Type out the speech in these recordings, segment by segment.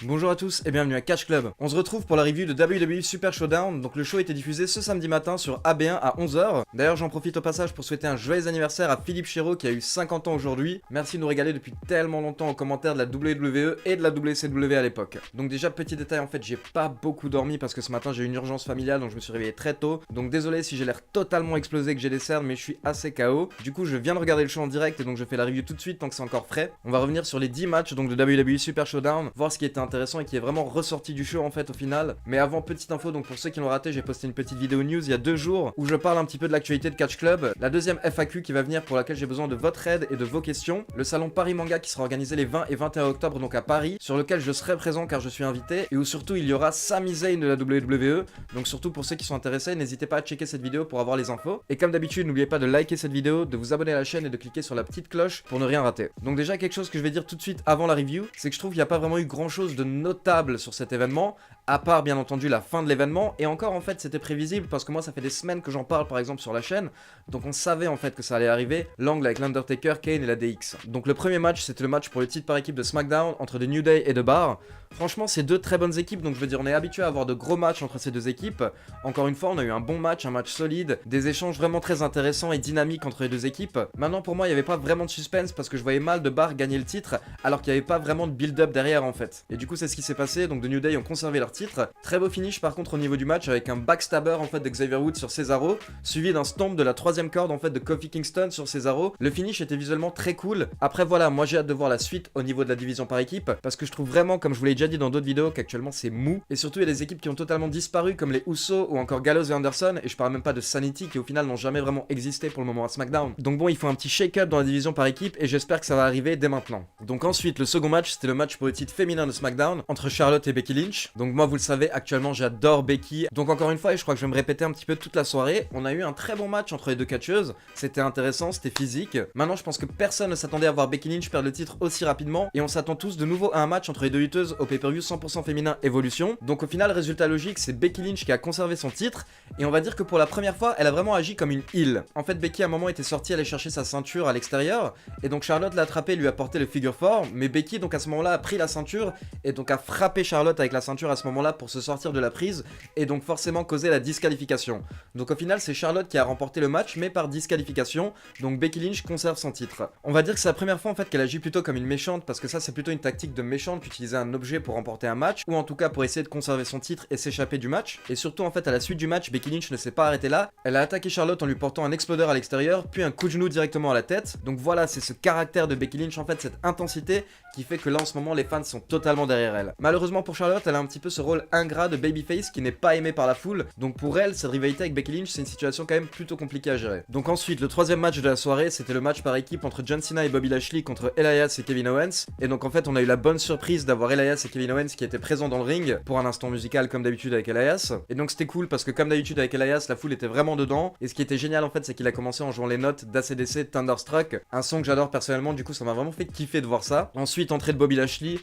Bonjour à tous et bienvenue à Catch Club. On se retrouve pour la review de WWE Super Showdown. Donc le show a été diffusé ce samedi matin sur AB1 à 11h. D'ailleurs j'en profite au passage pour souhaiter un joyeux anniversaire à Philippe Chéreau qui a eu 50 ans aujourd'hui. Merci de nous régaler depuis tellement longtemps en commentaire de la WWE et de la WCW à l'époque. Donc déjà petit détail, en fait j'ai pas beaucoup dormi parce que ce matin j'ai eu une urgence familiale, donc je me suis réveillé très tôt. Donc désolé si j'ai l'air totalement explosé, que j'ai des cernes, mais je suis assez KO. Du coup je viens de regarder le show en direct et donc je fais la review tout de suite tant que c'est encore frais. On va revenir sur les 10 matchs donc de WWE Super Showdown, voir ce qui était intéressant et qui est vraiment ressorti du show en fait au final. Mais avant, petite info, donc pour ceux qui l'ont raté, j'ai posté une petite vidéo news il y a 2 jours où je parle un petit peu de l'actualité de Catch Club, la deuxième FAQ qui va venir pour laquelle j'ai besoin de votre aide et de vos questions, le salon Paris Manga qui sera organisé les 20 et 21 octobre donc à Paris, sur lequel je serai présent car je suis invité et où surtout il y aura Sami Zayn de la WWE. Donc surtout pour ceux qui sont intéressés, n'hésitez pas à checker cette vidéo pour avoir les infos. Et comme d'habitude, n'oubliez pas de liker cette vidéo, de vous abonner à la chaîne et de cliquer sur la petite cloche pour ne rien rater. Donc déjà quelque chose que je vais dire tout de suite avant la review, c'est que je trouve qu'il n'y a pas vraiment eu grand chose de notable sur cet événement, à part bien entendu la fin de l'événement, et encore en fait c'était prévisible parce que moi ça fait des semaines que j'en parle par exemple sur la chaîne, donc on savait en fait que ça allait arriver, l'angle avec l'Undertaker, Kane et la DX. Donc le premier match c'était le match pour le titre par équipe de SmackDown entre The New Day et The Bar. Franchement c'est deux très bonnes équipes, donc je veux dire on est habitué à avoir de gros matchs entre ces deux équipes. Encore une fois on a eu un bon match, un match solide, des échanges vraiment très intéressants et dynamiques entre les deux équipes. Maintenant pour moi il n'y avait pas vraiment de suspense parce que je voyais mal The Bar gagner le titre alors qu'il n'y avait pas vraiment de build-up derrière en fait. Et du coup c'est ce qui s'est passé, donc The New Day ont conservé leur titre. Très beau finish par contre au niveau du match avec un backstabber en fait de Xavier Woods sur Cesaro, suivi d'un stomp de la troisième corde en fait de Kofi Kingston sur Cesaro. Le finish était visuellement très cool. Après voilà, moi j'ai hâte de voir la suite au niveau de la division par équipe parce que je trouve vraiment, comme je vous l'ai déjà dit dans d'autres vidéos, qu'actuellement c'est mou. Et surtout il y a des équipes qui ont totalement disparu comme les Usos ou encore Gallows et Anderson, et je parle même pas de Sanity qui au final n'ont jamais vraiment existé pour le moment à SmackDown. Donc bon, il faut un petit shake-up dans la division par équipe et j'espère que ça va arriver dès maintenant. Donc ensuite le second match c'était le match pour le titre féminin de SmackDown entre Charlotte et Becky Lynch. Donc moi vous le savez, actuellement j'adore Becky. Donc encore une fois, et je crois que je vais me répéter un petit peu toute la soirée, on a eu un très bon match entre les deux catcheuses. C'était intéressant, c'était physique. Maintenant je pense que personne ne s'attendait à voir Becky Lynch perdre le titre aussi rapidement, et on s'attend tous de nouveau à un match entre les deux lutteuses au pay-per-view 100% féminin Evolution. Donc au final, résultat logique, c'est Becky Lynch qui a conservé son titre, et on va dire que pour la première fois elle a vraiment agi comme une heel. En fait Becky à un moment était sortie aller chercher sa ceinture à l'extérieur, et donc Charlotte l'a attrapé et lui a porté le figure four, mais Becky donc à ce moment là a pris la ceinture et donc a frappé Charlotte avec la ceinture à ce moment là pour se sortir de la prise et donc forcément causer la disqualification. Donc au final c'est Charlotte qui a remporté le match mais par disqualification, donc Becky Lynch conserve son titre. On va dire que c'est la première fois en fait qu'elle agit plutôt comme une méchante, parce que ça c'est plutôt une tactique de méchante qu'utiliser un objet pour remporter un match, ou en tout cas pour essayer de conserver son titre et s'échapper du match. Et surtout en fait à la suite du match, Becky Lynch ne s'est pas arrêtée là, elle a attaqué Charlotte en lui portant un explodeur à l'extérieur, puis un coup de genou directement à la tête. Donc voilà, c'est ce caractère de Becky Lynch en fait, cette intensité qui fait que là en ce moment les fans sont totalement derrière elle. Malheureusement pour Charlotte, elle a un petit peu ce rôle ingrat de babyface qui n'est pas aimé par la foule, donc pour elle cette rivalité avec Becky Lynch c'est une situation quand même plutôt compliquée à gérer. Donc ensuite le troisième match de la soirée c'était le match par équipe entre John Cena et Bobby Lashley contre Elias et Kevin Owens, et donc en fait on a eu la bonne surprise d'avoir Elias et Kevin Owens qui étaient présents dans le ring pour un instant musical comme d'habitude avec Elias, et donc c'était cool parce que comme d'habitude avec Elias la foule était vraiment dedans, et ce qui était génial en fait c'est qu'il a commencé en jouant les notes d'ACDC Thunderstruck, un son que j'adore personnellement, du coup ça m'a vraiment fait kiffer de voir ça. Ensuite entrée de Bobby Lashley.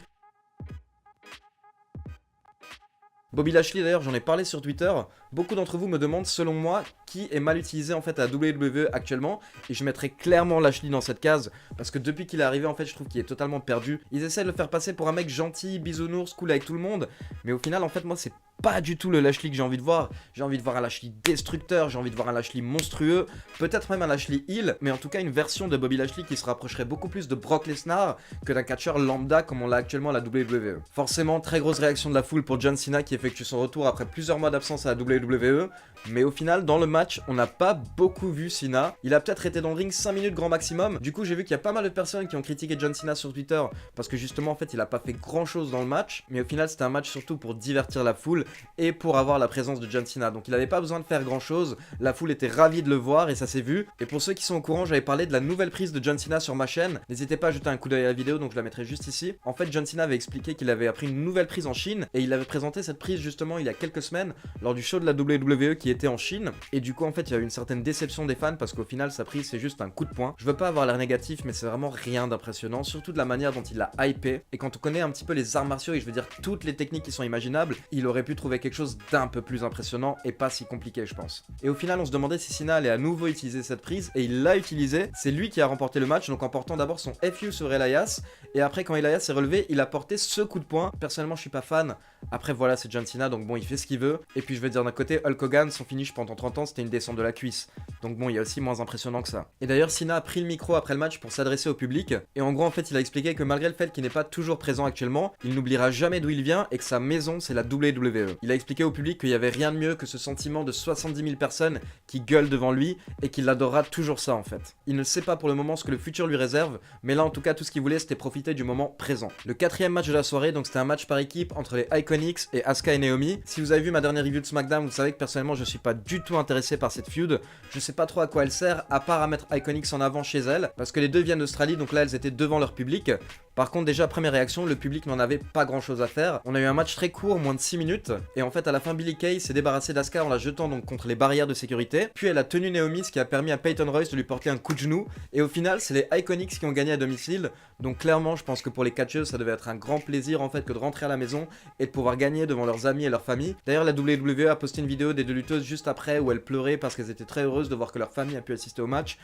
Bobby Lashley d'ailleurs j'en ai parlé sur Twitter, beaucoup d'entre vous me demandent selon moi qui est mal utilisé en fait à WWE actuellement, et je mettrai clairement Lashley dans cette case parce que depuis qu'il est arrivé en fait je trouve qu'il est totalement perdu. Ils essaient de le faire passer pour un mec gentil, bisounours, cool avec tout le monde, mais au final en fait moi c'est pas du tout le Lashley que j'ai envie de voir. J'ai envie de voir un Lashley destructeur, j'ai envie de voir un Lashley monstrueux, peut-être même un Lashley heel, mais en tout cas une version de Bobby Lashley qui se rapprocherait beaucoup plus de Brock Lesnar que d'un catcheur lambda comme on l'a actuellement à la WWE. Forcément très grosse réaction de la foule pour John Cena qui effectue son retour après plusieurs mois d'absence à la WWE, mais au final dans le match on n'a pas beaucoup vu Cena. Il a peut-être été dans le ring 5 minutes grand maximum. Du coup j'ai vu qu'il y a pas mal de personnes qui ont critiqué John Cena sur Twitter parce que justement en fait il a pas fait grand chose dans le match, mais au final c'était un match surtout pour divertir la foule et pour avoir la présence de John Cena, donc il n'avait pas besoin de faire grand chose, la foule était ravie de le voir et ça s'est vu. Et pour ceux qui sont au courant, j'avais parlé de la nouvelle prise de John Cena sur ma chaîne, n'hésitez pas à jeter un coup d'œil à la vidéo, donc je la mettrai juste ici. En fait John Cena avait expliqué qu'il avait appris une nouvelle prise en Chine et il avait présenté cette prise justement il y a quelques semaines lors du show de la WWE qui était en Chine, et du coup en fait il y a eu une certaine déception des fans parce qu'au final sa prise c'est juste un coup de poing. Je veux pas avoir l'air négatif, mais c'est vraiment rien d'impressionnant, surtout de la manière dont il l'a hypé, et quand on connaît un petit peu les arts martiaux et je veux dire toutes les techniques qui sont imaginables, il aurait pu trouver quelque chose d'un peu plus impressionnant et pas si compliqué je pense. Et au final on se demandait si Cena allait à nouveau utiliser cette prise, et il l'a utilisé. C'est lui qui a remporté le match, donc en portant d'abord son FU sur Elias, et après quand Elias s'est relevé, il a porté ce coup de poing. Personnellement je suis pas fan, après voilà c'est John Cena, donc bon il fait ce qu'il veut, et puis je veux dire d'un côté Hulk Hogan, son finish pendant 30 ans c'était une descente de la cuisse, donc bon il y a aussi moins impressionnant que ça. Et d'ailleurs Cena a pris le micro après le match pour s'adresser au public, et en gros en fait il a expliqué que malgré le fait qu'il n'est pas toujours présent actuellement, il n'oubliera jamais d'où il vient et que sa maison c'est la WWE. Il a expliqué au public qu'il y avait rien de mieux que ce sentiment de 70 000 personnes qui gueulent devant lui et qu'il adorera toujours ça en fait. Il ne sait pas pour le moment ce que le futur lui réserve, mais là en tout cas tout ce qu'il voulait c'était profiter du moment présent. Le quatrième match de la soirée, donc c'était un match par équipe entre les Iconics et Asuka et Naomi. Si vous avez vu ma dernière review de SmackDown, vous savez que personnellement je suis pas du tout intéressé par cette feud. Je sais pas trop à quoi elle sert, à part à mettre Iconics en avant chez elle, parce que les deux viennent d'Australie, donc là elles étaient devant leur public. Par contre déjà première réaction, le public n'en avait pas grand chose à faire. On a eu un match très court, moins de 6 minutes, et en fait à la fin Billie Kay s'est débarrassée d'Asuka en la jetant donc contre les barrières de sécurité, puis elle a tenu Naomi, ce qui a permis à Peyton Royce de lui porter un coup de genou, et au final c'est les Iconics qui ont gagné à domicile, donc clairement je pense que pour les catcheuses ça devait être un grand plaisir en fait que de rentrer à la maison et de pouvoir gagner devant leurs amis et leur famille. D'ailleurs la WWE a posté une vidéo des deux lutteuses juste après où elles pleuraient parce qu'elles étaient très heureuses de voir que leur famille a pu assister au match.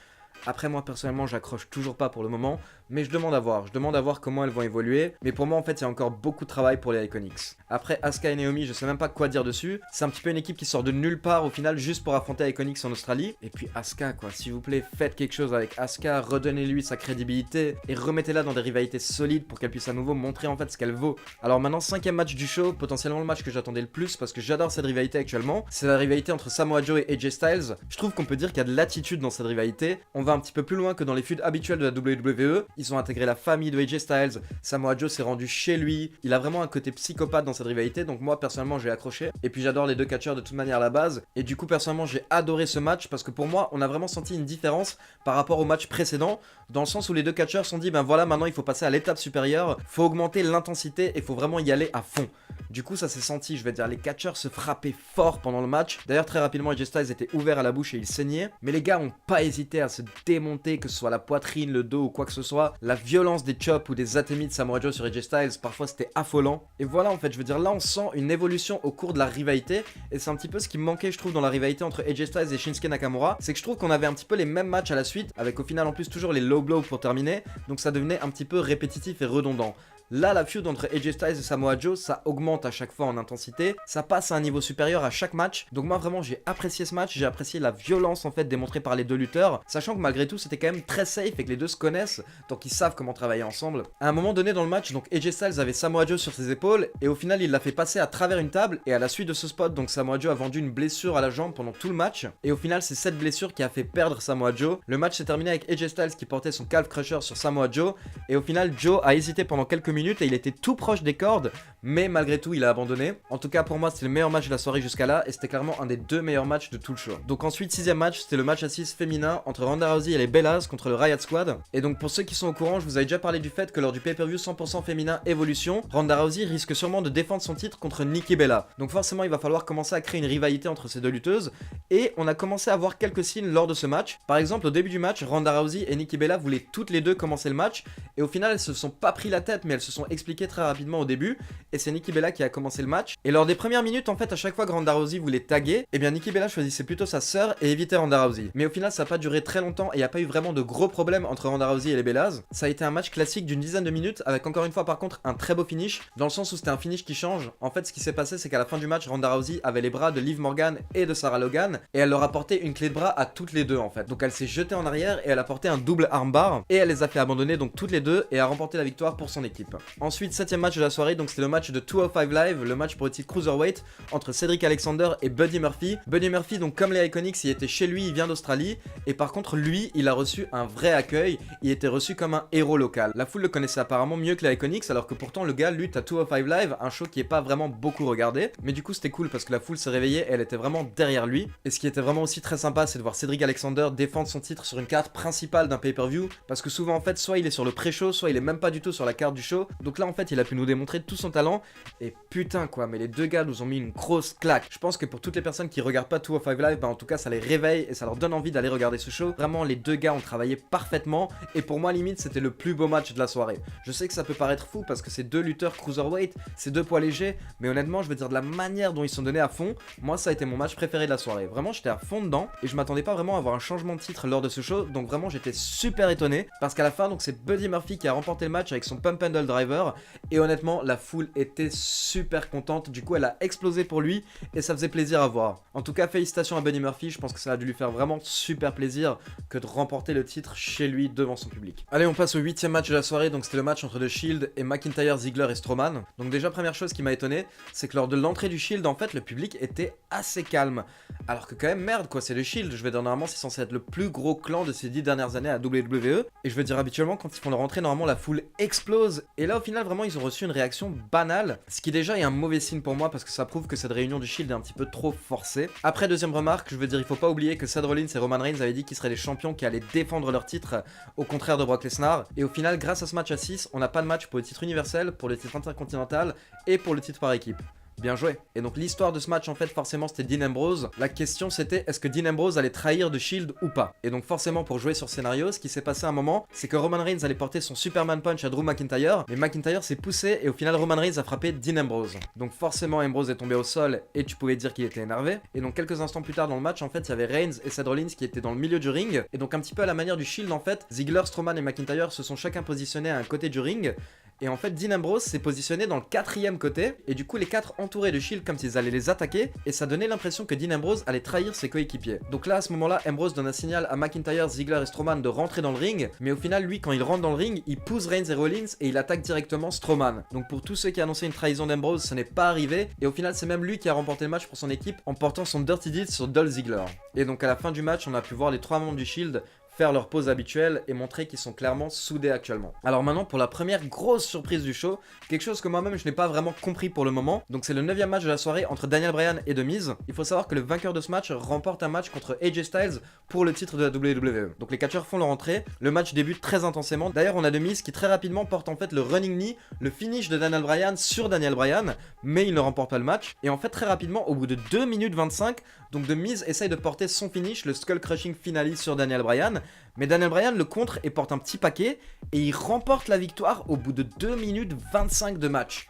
Après moi personnellement j'accroche toujours pas pour le moment, mais je demande à voir comment elles vont évoluer, mais pour moi en fait il y a encore beaucoup de travail pour les Iconics. Après Asuka et Naomi je sais même pas quoi dire dessus, c'est un petit peu une équipe qui sort de nulle part au final juste pour affronter Iconics en Australie, et puis Asuka quoi, s'il vous plaît faites quelque chose avec Asuka, redonnez-lui sa crédibilité, et remettez-la dans des rivalités solides pour qu'elle puisse à nouveau montrer en fait ce qu'elle vaut. Alors maintenant 5ème match du show, potentiellement le match que j'attendais le plus parce que j'adore cette rivalité actuellement, c'est la rivalité entre Samoa Joe et AJ Styles. Je trouve qu'on peut dire qu'il y a de l'attitude dans cette rivalité, on va un petit peu plus loin que dans les feuds habituels de la WWE, ils ont intégré la famille de AJ Styles, Samoa Joe s'est rendu chez lui, il a vraiment un côté psychopathe dans cette rivalité, donc moi personnellement j'ai accroché, et puis j'adore les deux catcheurs de toute manière à la base, et du coup personnellement j'ai adoré ce match parce que pour moi on a vraiment senti une différence par rapport au match précédent, dans le sens où les deux catcheurs se sont dit ben voilà maintenant il faut passer à l'étape supérieure, faut augmenter l'intensité et faut vraiment y aller à fond. Du coup ça s'est senti, je vais dire, les catcheurs se frappaient fort pendant le match, d'ailleurs très rapidement AJ Styles était ouvert à la bouche et il saignait, mais les gars ont pas hésité à se démonter, que ce soit la poitrine, le dos ou quoi que ce soit. La violence des chops ou des atémis de Samoa Joe sur AJ Styles, parfois c'était affolant. Et voilà en fait, je veux dire, là on sent une évolution au cours de la rivalité, et c'est un petit peu ce qui me manquait je trouve dans la rivalité entre AJ Styles et Shinsuke Nakamura, c'est que je trouve qu'on avait un petit peu les mêmes matchs à la suite, avec au final en plus toujours les low blows pour terminer, donc ça devenait un petit peu répétitif et redondant. Là, la feud entre AJ Styles et Samoa Joe, ça augmente à chaque fois en intensité, ça passe à un niveau supérieur à chaque match, donc moi vraiment j'ai apprécié ce match, j'ai apprécié la violence en fait démontrée par les deux lutteurs, sachant que malgré tout c'était quand même très safe et que les deux se connaissent, donc ils savent comment travailler ensemble. À un moment donné dans le match, donc AJ Styles avait Samoa Joe sur ses épaules, et au final il l'a fait passer à travers une table, et à la suite de ce spot, donc Samoa Joe a vendu une blessure à la jambe pendant tout le match, et au final c'est cette blessure qui a fait perdre Samoa Joe. Le match s'est terminé avec AJ Styles qui portait son calf crusher sur Samoa Joe, et au final Joe a hésité pendant quelques minutes et il était tout proche des cordes, mais malgré tout il a abandonné. En tout cas pour moi c'était le meilleur match de la soirée jusqu'à là, et c'était clairement un des deux meilleurs matchs de tout le show. Donc ensuite 6ème match, c'était le match à 6 féminin entre Ronda Rousey et les Bellas contre le Riot Squad. Et donc pour ceux qui sont au courant, je vous avais déjà parlé du fait que lors du pay-per-view 100% féminin Evolution, Ronda Rousey risque sûrement de défendre son titre contre Nikki Bella. Donc forcément il va falloir commencer à créer une rivalité entre ces deux lutteuses, et on a commencé à voir quelques signes lors de ce match. Par exemple au début du match, Ronda Rousey et Nikki Bella voulaient toutes les deux commencer le match, et au final elles se sont pas pris la tête, mais elles se sont expliquées très rapidement au début, et c'est Nikki Bella qui a commencé le match. Et lors des premières minutes en fait, à chaque fois que Ronda Rousey voulait taguer, et bien Nikki Bella choisissait plutôt sa sœur et évitait Ronda Rousey. Mais au final ça a pas duré très longtemps et il n'y a pas eu vraiment de gros problèmes entre Ronda Rousey et les Bellas. Ça a été un match classique d'une dizaine de minutes avec encore une fois par contre un très beau finish, dans le sens où c'était un finish qui change. En fait ce qui s'est passé c'est qu'à la fin du match, Ronda Rousey avait les bras de Liv Morgan et de Sarah Logan, et elle leur a porté une clé de bras à toutes les deux en fait. Donc elle s'est jetée en arrière et elle a porté un double armbar, et elle les a fait abandonner donc toutes les deux, et a remporté la victoire pour son équipe. Ensuite 7ème match de la soirée, donc c'était le match de 205 Live, le match pour le titre Cruiserweight entre Cedric Alexander et Buddy Murphy. Buddy Murphy, donc comme les Iconics, il était chez lui, il vient d'Australie, et par contre lui il a reçu un vrai accueil, il était reçu comme un héros local. La foule le connaissait apparemment mieux que les Iconics, alors que pourtant le gars lutte à 205 Live, un show qui est pas vraiment beaucoup regardé, mais du coup c'était cool parce que la foule s'est réveillée et elle était vraiment derrière lui. Et ce qui était vraiment aussi très sympa, c'est de voir Cedric Alexander défendre son titre sur une carte principale d'un pay-per-view, parce que souvent en fait soit il est sur le pré-show, soit il est même pas du tout sur la carte du show, Donc là en fait il a pu nous démontrer tout son talent. Et putain quoi, mais les deux gars nous ont mis une grosse claque. Je pense que pour toutes les personnes qui regardent pas 205 Live, bah en tout cas ça les réveille et ça leur donne envie d'aller regarder ce show. Vraiment les deux gars ont travaillé parfaitement. Et pour moi limite c'était le plus beau match de la soirée. Je sais que ça peut paraître fou parce que c'est deux lutteurs cruiserweight, c'est deux poids légers. Mais honnêtement je veux dire de la manière dont ils sont donnés à fond, moi ça a été mon match préféré de la soirée. Vraiment j'étais à fond dedans. Et je m'attendais pas vraiment à avoir un changement de titre lors de ce show. Donc vraiment j'étais super étonné. Parce qu'à la fin donc c'est Buddy Murphy qui a remporté le match avec son Pump Handle Driver. Et honnêtement la foule était super contente. Du coup elle a explosé pour lui. Et ça faisait plaisir à voir. En tout cas félicitations à Buddy Murphy. Je pense que ça a dû lui faire vraiment super plaisir que de remporter le titre chez lui devant son public. Allez on passe au 8ème match de la soirée. Donc c'était le match entre The Shield et McIntyre, Ziggler et Strowman. Donc déjà première chose qui m'a étonné, c'est que lors de l'entrée du Shield en fait le public était assez calme. Alors que quand même merde quoi, c'est le Shield. Je vais dire normalement c'est censé être le plus gros clan de ces 10 dernières années à WWE. Et je veux dire habituellement quand ils font leur entrée normalement la foule explose. Et là au final vraiment ils ont reçu une réaction banale. Ce qui déjà est un mauvais signe pour moi parce que ça prouve que cette réunion du Shield est un petit peu trop forcée. Après deuxième remarque, je veux dire il faut pas oublier que Seth Rollins et Roman Reigns avaient dit qu'ils seraient les champions qui allaient défendre leur titre au contraire de Brock Lesnar. Et au final grâce à ce match à 6, on n'a pas de match pour le titre universel, pour le titre intercontinental et pour le titre par équipe. Bien joué. Et donc l'histoire de ce match en fait forcément c'était Dean Ambrose. La question c'était est-ce que Dean Ambrose allait trahir The Shield ou pas. Et donc forcément pour jouer sur scénario, ce qui s'est passé à un moment, c'est que Roman Reigns allait porter son Superman Punch à Drew McIntyre, mais McIntyre s'est poussé et au final Roman Reigns a frappé Dean Ambrose. Donc forcément Ambrose est tombé au sol et tu pouvais dire qu'il était énervé. Et donc quelques instants plus tard dans le match en fait il y avait Reigns et Seth Rollins qui étaient dans le milieu du ring. Et donc un petit peu à la manière du Shield en fait, Ziggler, Strowman et McIntyre se sont chacun positionnés à un côté du ring. Et en fait, Dean Ambrose s'est positionné dans le 4ème côté, et du coup les 4 entouraient de Shield comme s'ils allaient les attaquer, et ça donnait l'impression que Dean Ambrose allait trahir ses coéquipiers. Donc là, à ce moment-là, Ambrose donne un signal à McIntyre, Ziggler et Strowman de rentrer dans le ring, mais au final, lui, quand il rentre dans le ring, il pousse Reigns et Rollins, et il attaque directement Strowman. Donc pour tous ceux qui annonçaient une trahison d'Ambrose, ce n'est pas arrivé, et au final, c'est même lui qui a remporté le match pour son équipe en portant son Dirty Deeds sur Dolph Ziggler. Et donc à la fin du match, on a pu voir les 3 membres du Shield faire leur pause habituelle et montrer qu'ils sont clairement soudés actuellement. Alors maintenant pour la première grosse surprise du show, quelque chose que moi-même je n'ai pas vraiment compris pour le moment. Donc c'est le 9ème match de la soirée entre Daniel Bryan et The Miz. Il faut savoir que le vainqueur de ce match remporte un match contre AJ Styles pour le titre de la WWE. Donc les catcheurs font leur entrée, le match débute très intensément. D'ailleurs on a The Miz qui très rapidement porte en fait le running knee, le finish de Daniel Bryan sur Daniel Bryan, mais il ne remporte pas le match. Et en fait très rapidement au bout de 2 minutes 25, donc The Miz essaye de porter son finish, le Skull Crushing Finale sur Daniel Bryan. Mais Daniel Bryan le contre et porte un petit paquet et il remporte la victoire au bout de 2 minutes 25 de match.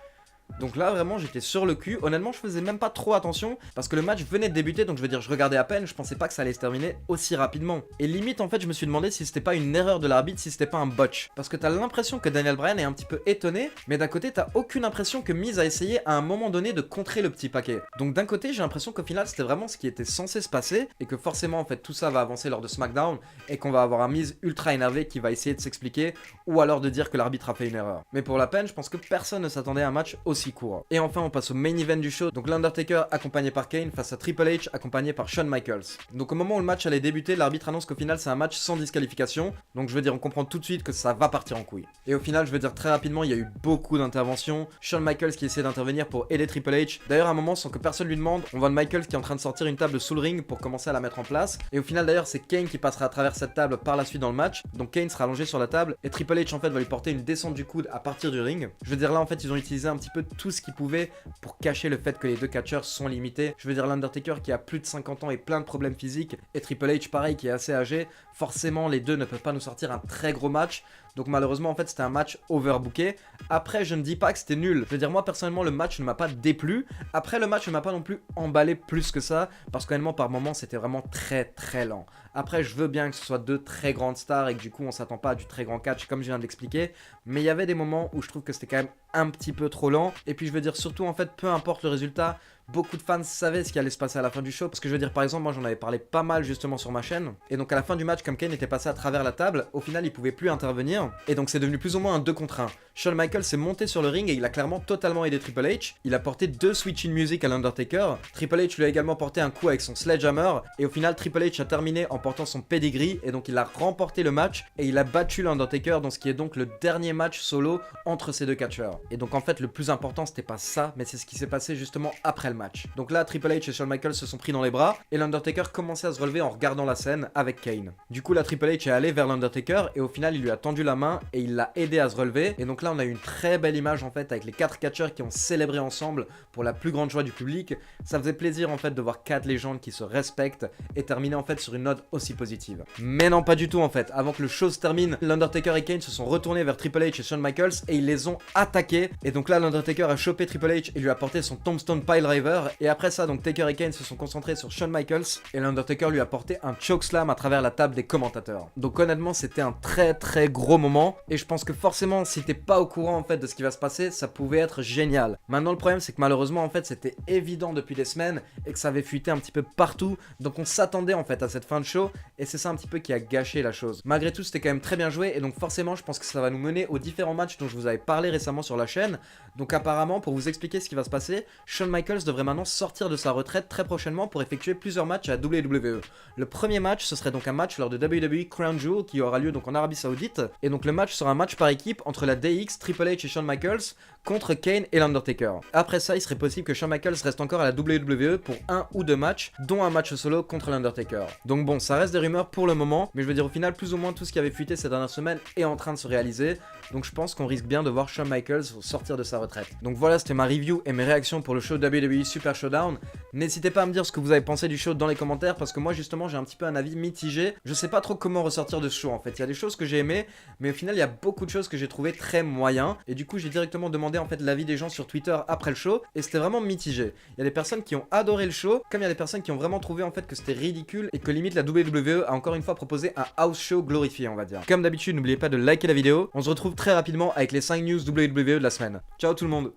Donc là vraiment j'étais sur le cul, honnêtement je faisais même pas trop attention parce que le match venait de débuter, donc je veux dire je regardais à peine, je pensais pas que ça allait se terminer aussi rapidement. Et limite en fait je me suis demandé si c'était pas une erreur de l'arbitre, si c'était pas un botch. Parce que t'as l'impression que Daniel Bryan est un petit peu étonné, mais d'un côté t'as aucune impression que Miz a essayé à un moment donné de contrer le petit paquet. Donc d'un côté j'ai l'impression qu'au final c'était vraiment ce qui était censé se passer et que forcément en fait tout ça va avancer lors de SmackDown et qu'on va avoir un Miz ultra énervé qui va essayer de s'expliquer ou alors de dire que l'arbitre a fait une erreur. Mais pour la peine je pense que personne ne s'attendait à un match aussi court. Et enfin on passe au main event du show, donc l'Undertaker accompagné par Kane face à Triple H accompagné par Shawn Michaels. Donc au moment où le match allait débuter, l'arbitre annonce qu'au final c'est un match sans disqualification, donc je veux dire on comprend tout de suite que ça va partir en couille. Et au final je veux dire très rapidement il y a eu beaucoup d'interventions, Shawn Michaels qui essaie d'intervenir pour aider Triple H, d'ailleurs à un moment sans que personne lui demande, on voit Michaels qui est en train de sortir une table sous le ring pour commencer à la mettre en place, et au final d'ailleurs c'est Kane qui passera à travers cette table par la suite dans le match, donc Kane sera allongé sur la table, et Triple H en fait va lui porter une descente du coude à partir du ring. Je veux dire là en fait ils ont utilisé un petit peu tout ce qu'ils pouvaient pour cacher le fait que les deux catcheurs sont limités. Je veux dire l'Undertaker qui a plus de 50 ans et plein de problèmes physiques, et Triple H pareil qui est assez âgé, forcément les deux ne peuvent pas nous sortir un très gros match. Donc malheureusement en fait c'était un match overbooké. Après je ne dis pas que c'était nul, je veux dire moi personnellement le match ne m'a pas déplu. Après le match ne m'a pas non plus emballé plus que ça, parce qu'honnêtement par moments c'était vraiment très lent. Après je veux bien que ce soit deux très grandes stars et que du coup on s'attend pas à du très grand catch comme je viens de l'expliquer, mais il y avait des moments où je trouve que c'était quand même un petit peu trop lent. Et puis je veux dire surtout en fait peu importe le résultat, beaucoup de fans savaient ce qui allait se passer à la fin du show, parce que je veux dire par exemple moi j'en avais parlé pas mal justement sur ma chaîne, et donc à la fin du match comme Kane était passé à travers la table, au final il pouvait plus intervenir, et donc c'est devenu plus ou moins un 2 contre 1. Shawn Michaels s'est monté sur le ring et il a clairement totalement aidé Triple H, il a porté 2 switch in music à l'Undertaker, Triple H lui a également porté un coup avec son sledgehammer, et au final Triple H a terminé en portant son pedigree, et donc il a remporté le match, et il a battu l'Undertaker dans ce qui est donc le dernier match solo entre ces deux catcheurs. Et donc en fait le plus important c'était pas ça, mais c'est ce qui s'est passé justement après le match. match. Donc là, Triple H et Shawn Michaels se sont pris dans les bras et l'Undertaker commençait à se relever en regardant la scène avec Kane. Du coup, là, Triple H est allé vers l'Undertaker et au final, il lui a tendu la main et il l'a aidé à se relever. Et donc là, on a eu une très belle image en fait avec les 4 catcheurs qui ont célébré ensemble pour la plus grande joie du public. Ça faisait plaisir en fait de voir 4 légendes qui se respectent et terminer en fait sur une note aussi positive. Mais non, pas du tout en fait. Avant que le show se termine, l'Undertaker et Kane se sont retournés vers Triple H et Shawn Michaels et ils les ont attaqués. Et donc là, l'Undertaker a chopé Triple H et lui a porté son Tombstone Piledriver. Et après ça, donc Taker et Kane se sont concentrés sur Shawn Michaels et l'Undertaker lui a porté un chokeslam à travers la table des commentateurs. Donc honnêtement, c'était un très gros moment et je pense que forcément, si t'es pas au courant en fait de ce qui va se passer, ça pouvait être génial. Maintenant, le problème, c'est que malheureusement, en fait, c'était évident depuis des semaines et que ça avait fuité un petit peu partout. Donc on s'attendait en fait à cette fin de show et c'est ça un petit peu qui a gâché la chose. Malgré tout, c'était quand même très bien joué et donc forcément, je pense que ça va nous mener aux différents matchs dont je vous avais parlé récemment sur la chaîne. Donc apparemment, pour vous expliquer ce qui va se passer, Shawn Michaels devrait maintenant sortir de sa retraite très prochainement pour effectuer plusieurs matchs à WWE. Le premier match, ce serait donc un match lors de WWE Crown Jewel qui aura lieu donc en Arabie Saoudite. Et donc le match sera un match par équipe entre la DX, Triple H et Shawn Michaels contre Kane et l'Undertaker. Après ça, il serait possible que Shawn Michaels reste encore à la WWE pour 1 ou 2 matchs, dont un match solo contre l'Undertaker. Donc bon, ça reste des rumeurs pour le moment, mais je veux dire au final, plus ou moins tout ce qui avait fuité ces dernières semaines est en train de se réaliser. Donc je pense qu'on risque bien de voir Shawn Michaels sortir de sa retraite. Donc voilà, c'était ma review et mes réactions pour le show WWE Super Showdown. N'hésitez pas à me dire ce que vous avez pensé du show dans les commentaires, parce que moi justement j'ai un petit peu un avis mitigé. Je sais pas trop comment ressortir de ce show en fait. Il y a des choses que j'ai aimées, mais au final il y a beaucoup de choses que j'ai trouvé très moyen. Et du coup j'ai directement demandé en fait l'avis des gens sur Twitter après le show, et c'était vraiment mitigé. Il y a des personnes qui ont adoré le show, comme il y a des personnes qui ont vraiment trouvé en fait que c'était ridicule et que limite la WWE a encore une fois proposé un house show glorifié, on va dire. Comme d'habitude, n'oubliez pas de liker la vidéo. On se retrouve très rapidement avec les 5 news WWE de la semaine. Ciao tout le monde.